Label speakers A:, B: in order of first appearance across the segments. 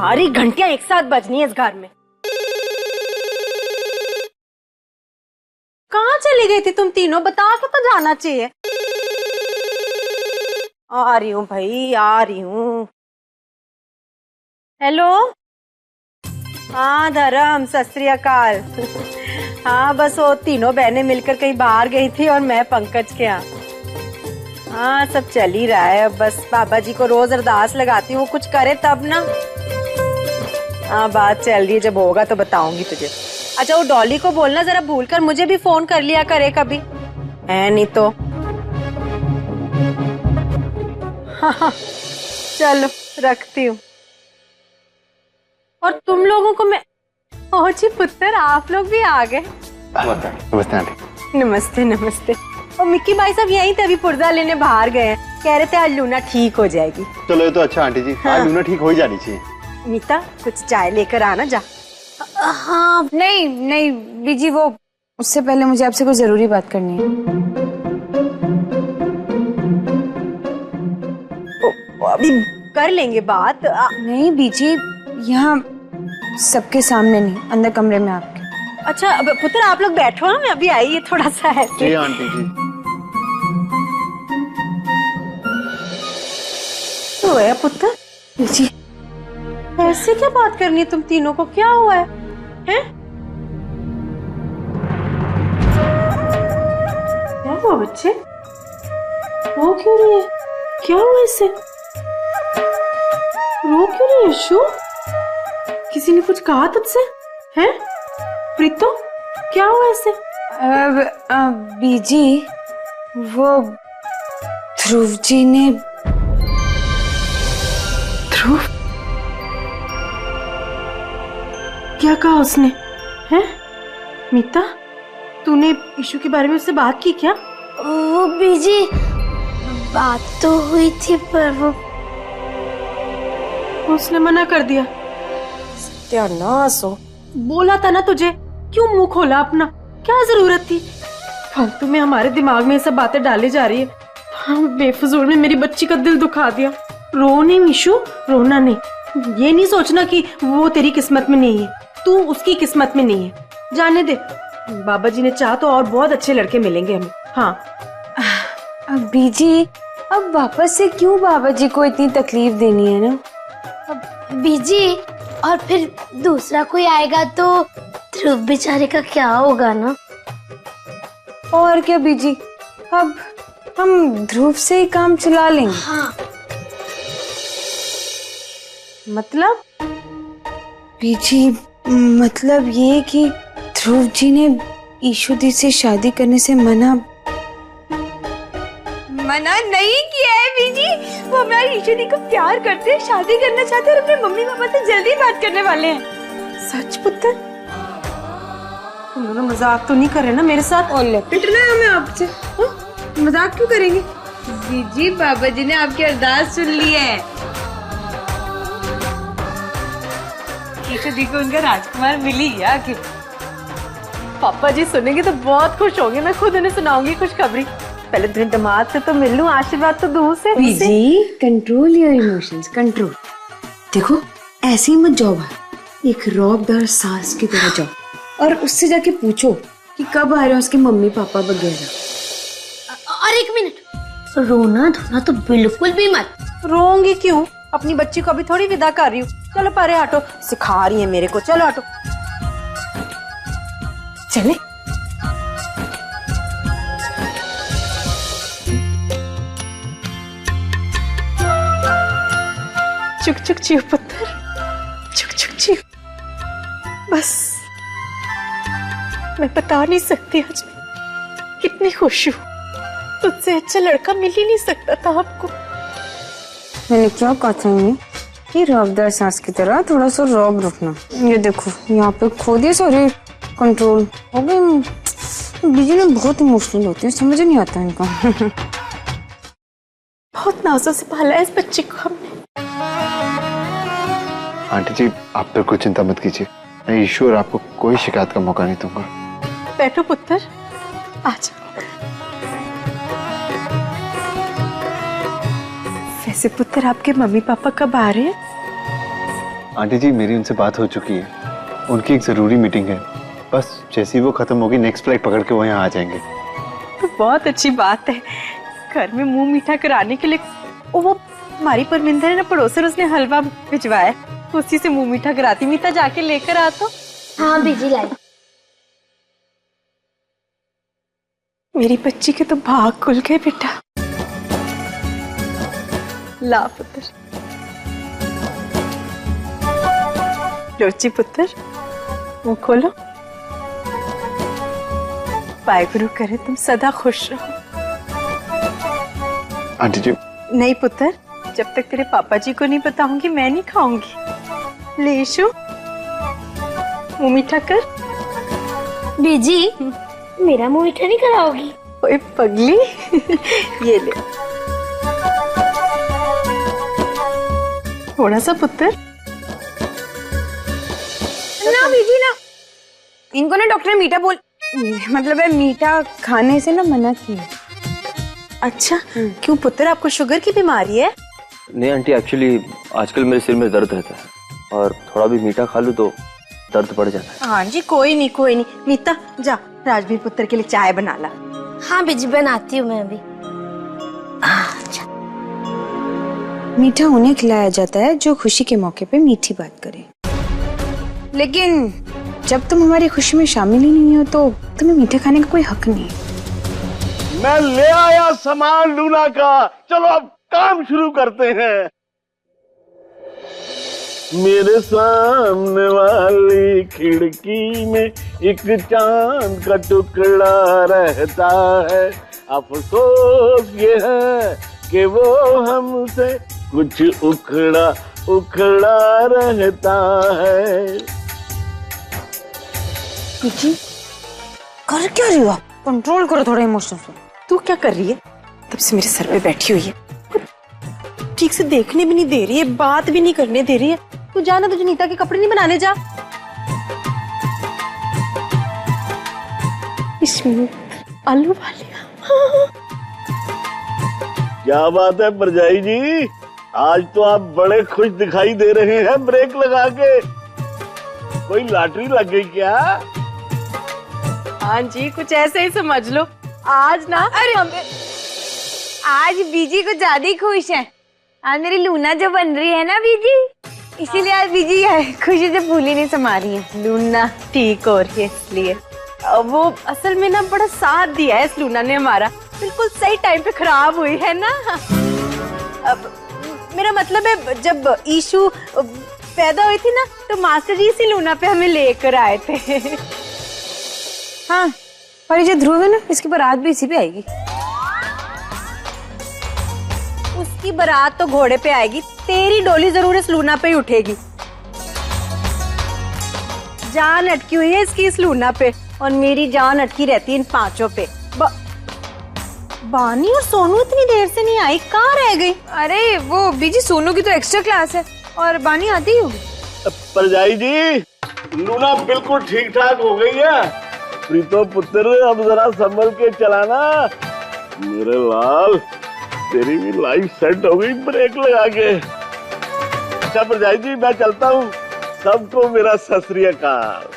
A: सारी घंटियां एक साथ बजनी है इस घर में। कहाँ चली गई थी तुम तीनों? बता के तो जाना चाहिए। आ रही हूँ भाई, आ रही हूँ। हेलो। हाँ धर्म, सत श्री अकाल। हाँ बस वो तीनों बहनें मिलकर कहीं बाहर गई थी और मैं पंकज के यहाँ। हाँ सब चल ही रहा है। अब बस बाबा जी को रोज अरदास लगाती हूँ, वो कुछ करे तब ना। हाँ बात चल रही है, जब होगा तो बताऊंगी तुझे। अच्छा वो डॉली को बोलना जरा भूलकर मुझे भी फोन कर लिया करे कभी, है नहीं तो। हाँ चलो रखती हूँ। और तुम लोगों को मैं, ओ जी पुत्र आप लोग भी आ गए।
B: नमस्ते आंटी।
A: नमस्ते नमस्ते। और मिक्की भाई साहब यहीं थे, अभी पुर्जा लेने बाहर गए हैं। कह रहे थे आज लूना ठीक हो जाएगी।
B: चलो ये तो अच्छा आंटी जी। हाँ। आज लूना ठीक हो ही जानी चाहिए।
A: मीता कुछ चाय लेकर आना जा।
C: हाँ नहीं नहीं बीजी, वो उससे पहले मुझे आपसे कोई जरूरी बात करनी है।
A: अभी कर लेंगे बात।
C: नहीं बीजी, यहाँ सबके सामने नहीं, अंदर कमरे में आपके।
A: अच्छा अब पुत्र आप लोग बैठो ना, मैं अभी आई है थोड़ा सा है।
B: जी आंटी जी।
A: तो है पुत्र
C: बीजी
A: ऐसे क्या बात करनी है तुम तीनों को? क्या हुआ है? हैं? क्या हुआ बच्चे? रो क्यों रही है? क्या हुआ इससे? रो क्यों रही है यशु? किसी ने कुछ कहा तुझसे? हैं? प्रीतो क्या हुआ इससे?
C: बीजी वो ध्रुव जी ने।
A: ध्रुव? क्या कहा उसने? हैं? मीता तूने ईशु के बारे में उससे बात की क्या?
D: वो बीजी बात तो हुई थी पर वो
A: उसने मना कर दिया। सत्यानाश हो। बोला था ना तुझे, क्यों मुंह खोला अपना? क्या जरूरत थी? फालतू में हमारे दिमाग में ये सब बातें डाली जा रही है। हाँ बेफजूल में मेरी बच्ची का दिल दुखा दिया। रो नहीं मीशु, रोना नहीं। ये नहीं सोचना कि वो तेरी किस्मत में नहीं है, तू उसकी किस्मत में नहीं है। जाने दे, बाबा जी ने चाहा तो और बहुत अच्छे लड़के मिलेंगे हमें। हाँ
C: बीजी अब वापस से क्यों बाबा जी को इतनी तकलीफ देनी है ना?
D: बीजी और फिर दूसरा कोई आएगा तो ध्रुव बेचारे का क्या होगा ना?
C: और क्या बीजी, अब हम ध्रुव से ही काम चला लेंगे।
D: हाँ
A: मतलब?
C: बीजी मतलब ये कि ध्रुव जी ने ईशु दी से शादी करने से मना नहीं किया है बीजी। वो हमारा ईशु दी को प्यार करते हैं, शादी करना चाहते हैं और अपने मम्मी पापा से जल्दी बात करने वाले हैं।
A: सच पुत्र? तुम लोग मजाक तो नहीं कर रहे ना मेरे साथ?
C: और पिटना है हमें आपसे? मजाक क्यों करेंगे बीजी? बाबा जी ने आपकी अरदास सुन ली है। ईशु दी को उनका राजकुमार मिली आखिर।
A: पापा जी सुनेंगे तो बहुत खुश होंगे। मैं खुद उन्हें सुनाऊंगी खुशखबरी। पहले तुम्हें दामाद से तो मिल लूं, आशीर्वाद तो दूर से।
C: बीजी कंट्रोल योर इमोशंस, कंट्रोल। देखो ऐसे ही मत जाओ बाहर, एक रौबदार सास की तरह जाओ और उससे जाके पूछो कि कब आ रहे हैं उसके मम्मी पापा वगैरह।
D: और एक मिनट, रोना धोना तो बिल्कुल भी मत।
A: रोऊंगी क्यों? अपनी बच्ची को अभी थोड़ी विदा कर रही हूँ। चलो परे हटो, सिखा रही है मेरे को। चलो हटो। चले चुक चुक चियो पुत्र, चुक चुक चियो। बस मैं बता नहीं सकती आज मैं कितनी खुश हूँ। तुझसे अच्छा लड़का मिल ही नहीं सकता था आपको।
C: मैंने क्या कहा था कि रौबदार सास की तरह थोड़ा सा रौब रखना। ये देखो यहाँ पे खो दिए सारे कंट्रोल हो गए। बीजी ने बहुत इमोशनल होती है, समझ नहीं आता इनका।
A: बहुत नाजों से पाला है इस बच्चे को हमने।
B: आंटी जी आप बिल्कुल चिंता मत कीजिए, मैं ईश्वर आपको कोई शिकायत का मौका नहीं दूंगा।
A: बैठो पुत्र, आजा। वैसे पुत्र आपके मम्मी पापा कब आ रहे हैं?
B: आंटी जी मेरी उनसे बात हो चुकी है, उनकी एक जरूरी मीटिंग है, बस जैसी वो खत्म होगी नेक्स्ट फ्लाइट पकड़ के वो यहाँ आ जाएंगे।
A: तो बहुत अच्छी बात है, घर में मुंह मीठा कराने के लिए वो हमारी परमिंदर है ना पड़ोसन, उसने हलवा भिजवाया, उसी से मुंह मीठा कराती। मीठा जाके लेकर आ तो।
D: हाँ बीजी लाई।
A: मेरी बच्ची के तो भाग खुल गए बेटा। ला पुत्र, लोची पुत्र, मुंह खोलो। वाहेगुरु करे तुम सदा खुश रहो।
B: आंटी जी
A: नहीं पुत्र, जब तक तेरे पापा जी को नहीं बताऊंगी मैं नहीं खाऊंगी। ले ईशु, मुंह मीठा कर।
D: बीजी मेरा मुंह मीठा नहीं कराओगी?
A: ओए पगली, ये ले थोड़ा सा पुत्र।
C: ना बीजी ना, इनको ना डॉक्टर ने मीठा मतलब है मीठा खाने से ना मना किया।
A: अच्छा, क्यों पुत्र, आपको शुगर की बीमारी है?
E: नहीं आंटी, एक्चुअली आजकल मेरे सिर में दर्द रहता है और थोड़ा भी मीठा खा लूं तो दर्द बढ़ जाता है।
A: हाँ जी, कोई नहीं कोई नहीं। मीता जा राजवीर पुत्र के लिए चाय बना ला।
D: हाँ बीजी बनाती हूँ मैं अभी।
C: मीठा उन्हें खिलाया जाता है जो खुशी के मौके पे मीठी बात करे, लेकिन जब तुम हमारी खुशी में शामिल ही नहीं हो तो तुम्हें मीठा खाने का कोई हक नहीं है।
F: मैं ले आया सामान लूना का, चलो अब काम शुरू करते हैं। मेरे सामने वाली खिड़की में एक चांद का टुकड़ा रहता है, अफसोस ये है कि वो हमसे कुछ उखड़ा उखड़ा रहता है।
C: जी कर क्या रही हो आप? कंट्रोल करो थोड़ा इमोशंस को।
A: तू क्या कर रही है? तब से मेरे सर पे बैठी हुई है, ठीक से देखने भी नहीं दे रही है, बात भी नहीं करने दे रही है। तू जाना, तुझे नीता के कपड़े नहीं बनाने जा। इसमें आलू वाले।
F: क्या बात है परजाई जी, आज तो आप बड़े खुश दिखाई दे रहे हैं ब्रेक लगा के। कोई लॉटरी लग गई क्या?
A: हाँ जी, कुछ ऐसे ही समझ लो। आज ना
C: आज बीजी को ज्यादा ही खुश है। आज मेरी लूना जो बन रही है ना बीजी, इसीलिए आज बीजी खुशी से फूली नहीं समा रही है।
A: लूना ठीक हो रही है इसलिए। वो असल में ना बड़ा साथ दिया है इस लूना ने हमारा, बिल्कुल सही टाइम पे खराब हुई है ना। अब मेरा मतलब है जब ईशु पैदा हुई थी ना तो मास्टर जी इसी लूना पे हमें लेकर आए थे।
C: हाँ, और ये जो ध्रुव है ना, इसकी बारात भी इसी पे आएगी।
A: उसकी बारात तो घोड़े पे आएगी, तेरी डोली जरूर इस लूना पे ही उठेगी। जान अटकी हुई है इसकी इस लूना पे, और मेरी जान अटकी रहती है इन पांचों पे। बानी और सोनू इतनी देर से नहीं आई, कहाँ रह गई?
C: अरे वो बीजी सोनू की तो एक्स्ट्रा क्लास है और बानी आती ही होगी।
F: परजाई जी, लूना बिल्कुल ठीक ठाक हो गई है। प्रीतो पुत्र, अब जरा संभल के चलाना। मेरे लाल, तेरी भी लाइफ सेट हो गई ब्रेक लगा के। अच्छा परजाई जी, मैं चलता हूँ, सबको मेरा सत श्री अकाल।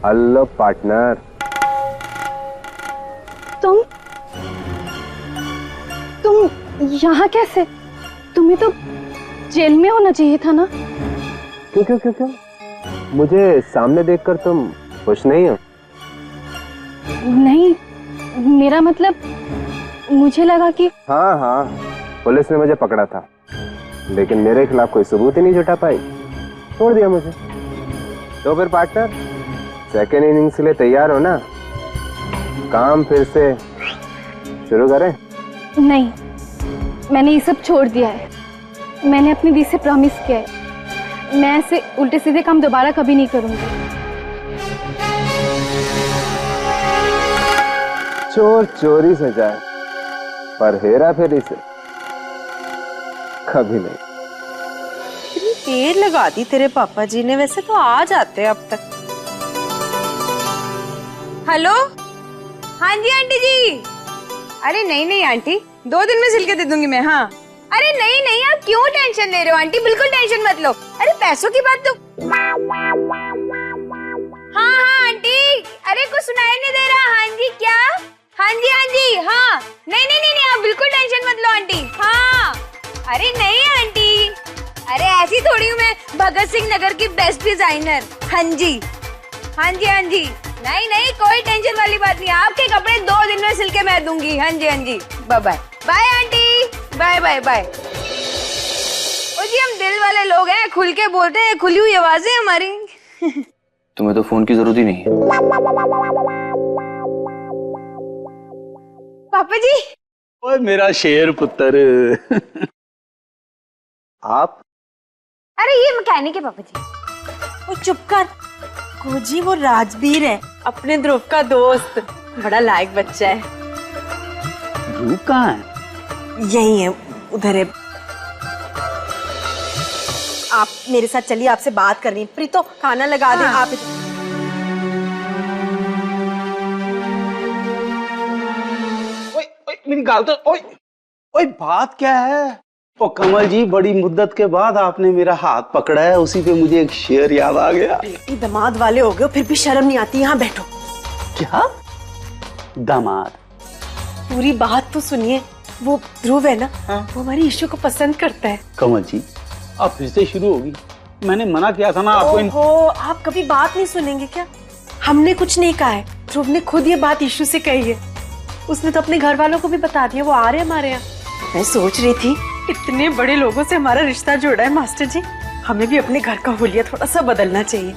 E: Hello partner.
G: तुम यहाँ कैसे? तुम्हें तो जेल में होना चाहिए था ना।
E: क्यों क्यों क्यों क्यों? मुझे सामने देखकर तुम खुश नहीं हो?
G: नहीं, मेरा मतलब मुझे लगा कि
E: हाँ हाँ, पुलिस ने मुझे पकड़ा था, लेकिन मेरे खिलाफ कोई सबूत ही नहीं जुटा पाई, छोड़ दिया मुझे। तो फिर पार्टनर, सेकेंड इनिंग्स के लिए तैयार हो ना? काम फिर से शुरू करें?
G: नहीं, मैंने ये सब छोड़ दिया है। मैंने अपनी दी से प्रॉमिस किया है, मैं ऐसे उल्टे सीधे काम दोबारा कभी नहीं करूंगी।
E: चोर चोरी से जाए, पर हेरा फेरी से कभी नहीं।
A: इतनी देर लगा दी तेरे पापा जी ने, वैसे तो आ जाते अब तक।
C: हेलो, हाँ जी आंटी जी। अरे नहीं नहीं आंटी, 2 दिन में सिल के दे दूंगी मैं। हाँ अरे नहीं नहीं, आप क्यों टेंशन ले रहे हो आंटी, बिल्कुल टेंशन मत लो। अरे पैसों की बात तो हाँ हाँ आंटी, अरे कुछ सुनाई नहीं दे रहा। हाँ जी क्या? हाँ जी हाँ जी हाँ। नहीं नहीं नहीं नहीं, आप बिल्कुल टेंशन मत लो आंटी। हाँ अरे नहीं आंटी, अरे ऐसी थोड़ी हूँ मैं, भगत सिंह नगर की बेस्ट डिजाइनर। हाँ जी हाँ जी हाँ जी, नहीं नहीं कोई टेंशन वाली बात नहीं, आपके कपड़े 2 दिन में सिल के मैं दूंगी। हाँ जी हाँ जी, bye bye. Bye aunty, bye bye bye. ओ जी हम दिल वाले लोग हैं, खुल के बोलते हैं, खुली हुई आवाजें हमारी।
H: तुम्हें तो फोन की जरूरत ही नहीं है।
C: पापा जी।
F: ओए मेरा शेर पुत्र। आप?
C: अरे ये मैकेनिक है पापा जी।
A: वो चुप कर कोजी, वो राजवीर है, अपने ध्रुव का दोस्त, बड़ा लायक बच्चा है।
F: ध्रुव कहाँ है?
A: यही है, उधर है। आप मेरे साथ चलिए, आपसे बात करनी है। प्रीतो खाना लगा दे। आप
F: ओए मेरी गाल तो ओए ओए, बात क्या है? ओ कमल जी, बड़ी मुद्दत के बाद आपने मेरा हाथ पकड़ा है, उसी पे मुझे एक शेर याद आ गया।
A: दामाद वाले हो गए, फिर भी शर्म नहीं आती। यहाँ बैठो।
F: क्या दामाद?
A: पूरी बात तो सुनिए। वो ध्रुव है ना, वो हमारी इशू को पसंद करता है।
F: कमल जी अब फिर से शुरू होगी। मैंने मना किया था ना आपको।
A: ओहो, आप कभी बात नहीं सुनेंगे क्या? हमने कुछ नहीं कहा है, ध्रुव ने खुद ये बात इशू से कही है। उसने तो अपने घर वालों को भी बता दिया, वो आ रहे हैं हमारे यहाँ। मैं सोच रही थी, इतने बड़े लोगों से हमारा रिश्ता जोड़ा है मास्टर जी, हमें भी अपने घर का हुलिया थोड़ा सा बदलना चाहिए।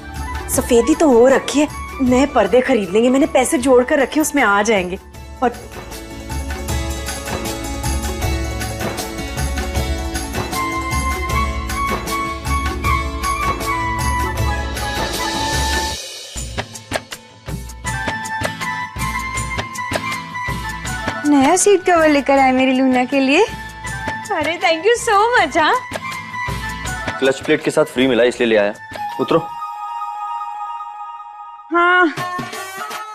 A: सफेदी तो हो रखी है, नए पर्दे खरीद लेंगे, मैंने पैसे जोड़ कर रखे, उसमें आ जाएंगे। और
C: नया सीट कवर लेकर आए मेरी लूना के लिए। अरे थैंक यू सो मच। हाँ
H: क्लच प्लेट के साथ फ्री मिला इसलिए ले आया। उतरो।
C: हाँ,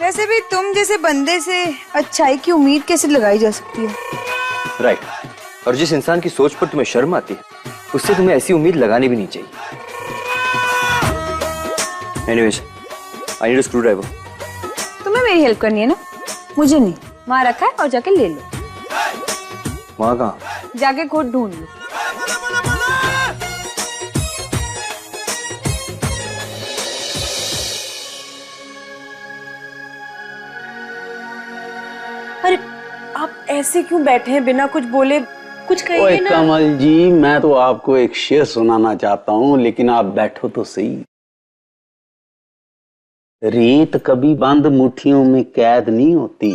C: वैसे भी तुम जैसे बंदे से अच्छाई की उम्मीद कैसे लगाई जा सकती है?
H: राइट, और जिस इंसान की सोच पर तुम्हें शर्म आती है, उससे तुम्हें ऐसी उम्मीद लगानी भी नहीं चाहिए। Anyways, I need a screw driver.
C: तुम्हें मेरी हेल्प करनी है ना? मुझे नहीं, वहाँ रखा है और जाके ले लो।
H: वहाँ कहाँ?
C: जाके खुद ढूंढ लो।
A: अरे आप ऐसे क्यों बैठे हैं बिना कुछ बोले? कुछ
F: ओए
A: कहिए ना।
F: कमल जी, मैं तो आपको एक शेर सुनाना चाहता हूँ, लेकिन आप बैठो तो सही। रेत कभी बंद मुट्ठियों में कैद नहीं होती,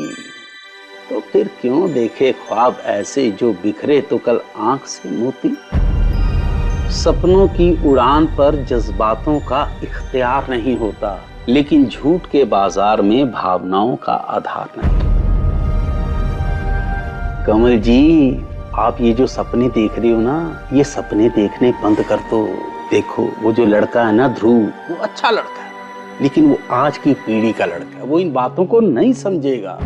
F: तो फिर क्यों देखे ख्वाब ऐसे जो बिखरे तो कल आंख से मोती। सपनों की उड़ान पर जज्बातों का इख्तियार नहीं होता, लेकिन झूठ के बाजार में भावनाओं का आधार नहीं। कमल जी, आप ये जो सपने देख रहे हो ना, ये सपने देखने बंद कर दो। देखो वो जो लड़का है ना ध्रुव, वो अच्छा लड़का है, लेकिन वो आज की पीढ़ी का लड़का है, वो इन बातों को नहीं समझेगा।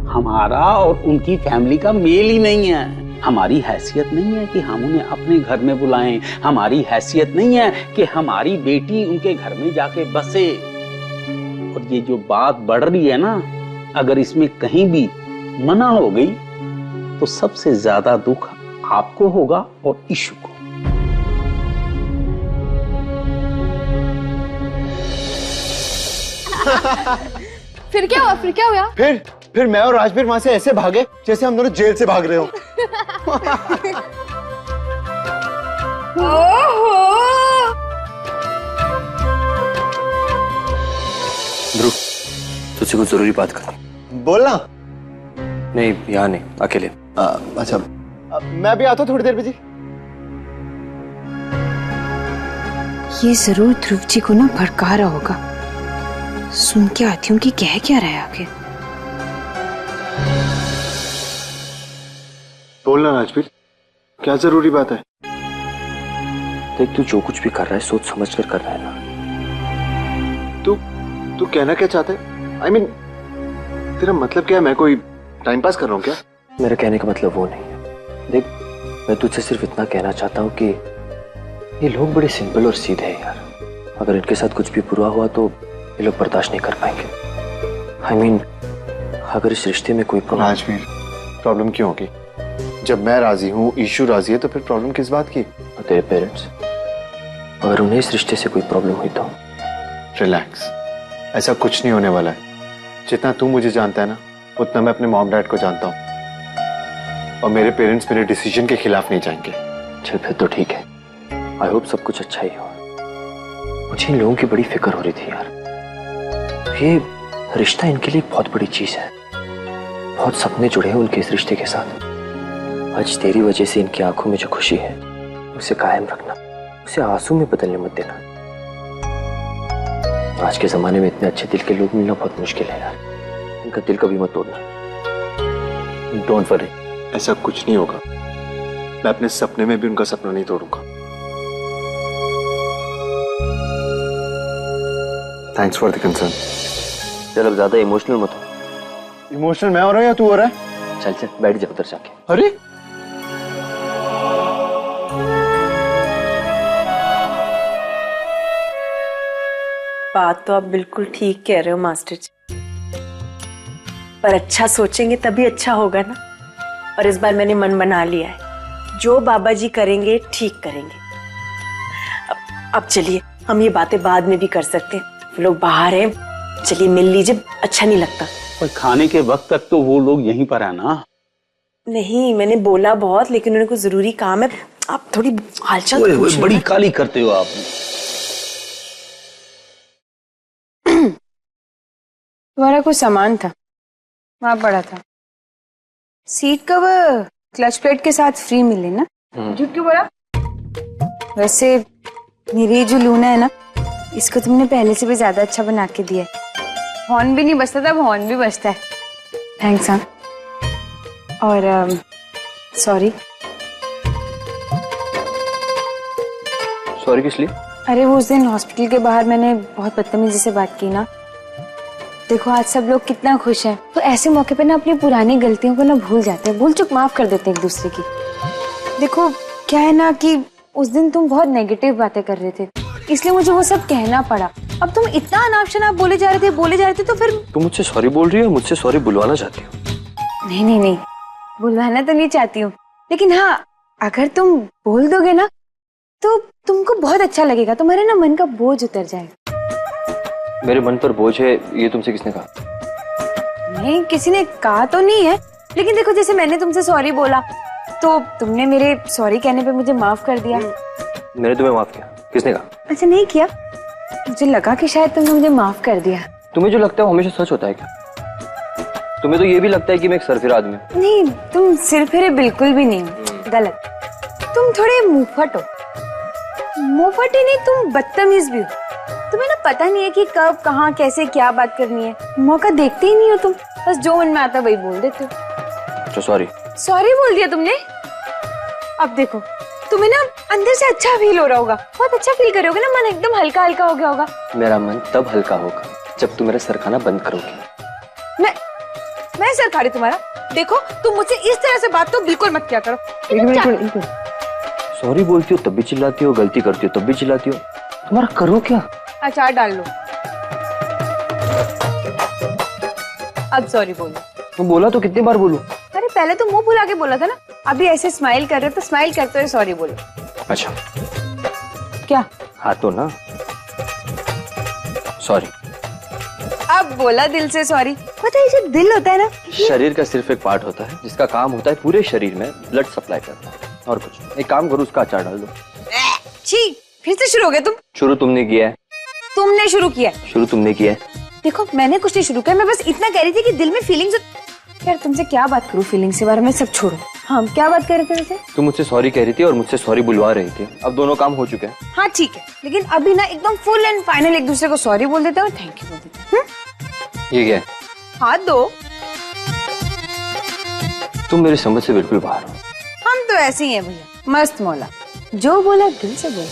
F: हमारा और उनकी फैमिली का मेल ही नहीं है। हमारी हैसियत नहीं है कि हम उन्हें अपने घर में बुलाएं, हमारी हैसियत नहीं है कि हमारी बेटी उनके घर में जाके बसे। और ये जो बात बढ़ रही है ना, अगर इसमें कहीं भी मना हो गई तो सबसे ज्यादा दुख आपको होगा और इशू को।
G: फिर क्या हुआ? फिर क्या हुआ?
B: फिर मैं और राजवीर वहां से ऐसे भागे जैसे हम दोनों जेल से भाग रहे हो।
H: ध्रुव, तुझसे कुछ जरूरी बात करनी।
B: बोलना।
H: नहीं, यहाँ नहीं, अकेले।
B: अच्छा, मैं भी आता हूँ थोड़ी देर में जी।
C: ये जरूर ध्रुव जी को ना भड़का रहा होगा। सुन के आती हूँ कि कह क्या रहा है आगे।
B: बोलना राजवीर, क्या जरूरी बात है?
H: देख, तू जो कुछ भी कर रहा है सोच समझ कर कर रहा है ना।
B: तू कहना क्या चाहता है? I mean, तेरा मतलब क्या है? मैं कोई टाइम पास कर रहा हूँ क्या?
H: मेरा कहने का मतलब वो नहीं है। देख, मैं तुझसे सिर्फ इतना कहना चाहता हूँ कि ये लोग बड़े सिंपल और सीधे हैं यार। अगर इनके साथ कुछ भी बुरा हुआ तो ये लोग बर्दाश्त नहीं कर पाएंगे। I mean, अगर इस रिश्ते में कोई प्रॉब्लम।
B: राजवीर, प्रॉब्लम क्यों होगी? जब मैं राजी हूँ, ईशू राजी है, तो फिर प्रॉब्लम किस बात की?
H: और तेरे पेरेंट्स, अगर उन्हें इस रिश्ते से कोई प्रॉब्लम हुई तो?
B: रिलैक्स, ऐसा कुछ नहीं होने वाला है। जितना तू मुझे जानता है ना, उतना मैं अपने मॉम डैड को जानता हूँ, और मेरे पेरेंट्स मेरे डिसीजन के खिलाफ नहीं जाएंगे।
H: चल फिर तो ठीक है। आई होप सब कुछ अच्छा ही हो। मुझे इन लोगों की बड़ी फिक्र हो रही थी यार। ये रिश्ता इनके लिए बहुत बड़ी चीज है। बहुत सपने जुड़े हैं उनके इस रिश्ते के साथ। आज तेरी वजह से इनकी आंखों में जो खुशी है उसे कायम रखना, उसे आंसू में बदलने मत देना। आज के जमाने में इतने अच्छे दिल के लोग मिलना बहुत मुश्किल है यार। इनका दिल कभी मत तोड़ना।
B: डोंट वरी, ऐसा कुछ नहीं होगा। मैं अपने सपने में भी उनका सपना नहीं तोड़ूंगा। Thanks for the concern.
H: चल अब ज्यादा इमोशनल मत हो।
B: इमोशनल मैं हो रहा हूँ या तू हो रहा है?
H: चल चल बैठ जा उधर जाके।
B: अरे
A: बात तो आप बिल्कुल ठीक कह रहे हो मास्टर जी, पर अच्छा सोचेंगे तभी अच्छा होगा ना। और इस बार मैंने मन बना लिया है, जो बाबा जी करेंगे ठीक करेंगे। अब चलिए, हम ये बातें बाद में भी कर सकते हैं। वो लोग बाहर हैं, चलिए मिल लीजिए, अच्छा नहीं लगता।
F: पर खाने के वक्त तक तो वो लोग यहीं पर है ना?
A: नहीं, मैंने बोला बहुत, लेकिन उन्हें कुछ जरूरी काम है। आप थोड़ी हालचाल पूछिए।
F: बड़ी काली करते हो आप।
C: तुम्हारा कुछ सामान था, वहां पड़ा था। सीट कवर क्लच प्लेट के साथ फ्री मिले ना? झूठ क्यों बोला? वैसे मेरी जो लूना है ना, इसको तुमने पहले से भी ज्यादा अच्छा बना के दिया है। हॉर्न भी नहीं बजता था, अब हॉर्न भी बजता है। थैंक्स। हाँ, और सॉरी।
H: सॉरी किस लिए?
C: अरे वो उस दिन हॉस्पिटल के बाहर मैंने बहुत बदतमीजी से बात की ना। देखो आज सब लोग कितना खुश हैं, तो ऐसे मौके पे ना अपनी पुरानी गलतियों को ना भूल जाते हैं, भूल चुक माफ कर देते हैं एक दूसरे की। देखो क्या है ना कि उस दिन तुम बहुत नेगेटिव बातें कर रहे थे, इसलिए मुझे वो सब कहना पड़ा। अब तुम इतना अनाप शनाप बोले जा रहे थे तो फिर
H: तुम मुझसे सॉरी बोल रही हो, मुझसे सॉरी बुलवाना चाहती हो?
C: नहीं नहीं नहीं, बुलवाना तो नहीं चाहती हूँ, लेकिन हाँ अगर तुम बोल दोगे ना तो तुमको बहुत अच्छा लगेगा, तुम्हारे ना मन का बोझ उतर जाएगा।
H: मेरे मन पर बोझ है ये तुमसे किसने कहा?
C: नहीं, किसी ने कहा तो नहीं है, लेकिन देखो जैसे मैंने तुमसे सॉरी बोला तो तुमने मेरे सॉरी कहने पे मुझे माफ कर दिया।
H: मैंने तुम्हें माफ किया? किसने कहा?
C: अच्छा नहीं किया, मुझे लगा कि शायद तुमने मुझे माफ कर दिया।
H: तुम्हें जो लगता है वो हमेशा सच होता है क्या? तुम्हें तो ये भी लगता है कि मैं एक सरफिरा आदमी हूँ।
C: नहीं, तुम सिरफिरे बिल्कुल भी नहीं हो, गलत। तुम थोड़े मुंहफट हो। मुंहफट ही नहीं, तुम बदतमीज भी हो। तुम्हें ना पता नहीं है कि कब कहाँ कैसे क्या बात करनी है, मौका देखते ही नहीं हो तुम, बस जो मन में आता वही बोल देते हो।
H: अच्छा सॉरी।
C: सॉरी बोल दिया तुमने? अब देखो तुम्हें ना अंदर से अच्छा फील हो रहा होगा, बहुत अच्छा फील करोगे ना, मन एकदम हल्का हल्का हो गया होगा।
H: मेरा मन तब हल्का होगा जब तुम मेरा सर खाना बंद करोगी।
C: मैं सर खा रही तुम्हारा? देखो तुम मुझसे इस तरह से बात तो बिल्कुल मत किया करो।
H: सॉरी बोलती हो तब भी चिल्लाती हो, गलती करती हो तब भी चिल्लाती हो। तुम्हारा करो क्या?
C: अचार डाल लो। अब सॉरी बोलो।
H: तुम बोला तो कितनी बार बोलूं?
C: अरे पहले तो मुंह फुला के बोला था ना, अभी ऐसे स्माइल कर रहे हो तो स्माइल करते हुए सॉरी बोलो।
H: अच्छा
C: क्या?
H: हाँ तो ना, सॉरी।
C: अब बोला दिल से सॉरी। पता है जो दिल होता है ना,
H: शरीर का सिर्फ एक पार्ट होता है जिसका काम होता है पूरे शरीर में ब्लड सप्लाई करना, और कुछ। एक काम करो, उसका अचार डाल दो।
C: छी, फिर से शुरू हो गए तुम।
H: शुरू तुमने किया है।
C: तुमने शुरू किया।
H: शुरू तुमने किया है।
C: देखो मैंने कुछ नहीं शुरू किया, मैं बस इतना कह रही थी कि दिल में फीलिंग्स। यार तुमसे क्या बात करूं फीलिंग्स के बारे में, सब छोड़ो। हाँ क्या बात कर रहे थे वैसे?
H: तुम मुझसे सॉरी कह रही थी और मुझसे सॉरी बुलवा रही थी। अब दोनों काम हो चुके हैं।
C: हाँ ठीक है, लेकिन अभी ना एकदम फुल एंड फाइनल एक दूसरे को सॉरी बोल देते हैं और थैंक यू बोल देते हैं।
H: ये क्या है?
C: हाथ दो।
H: तुम मेरी समझ से बिल्कुल बाहर हो।
C: हम तो ऐसे ही हैं भैया, मस्त मौला, जो बोला दिल से बोला।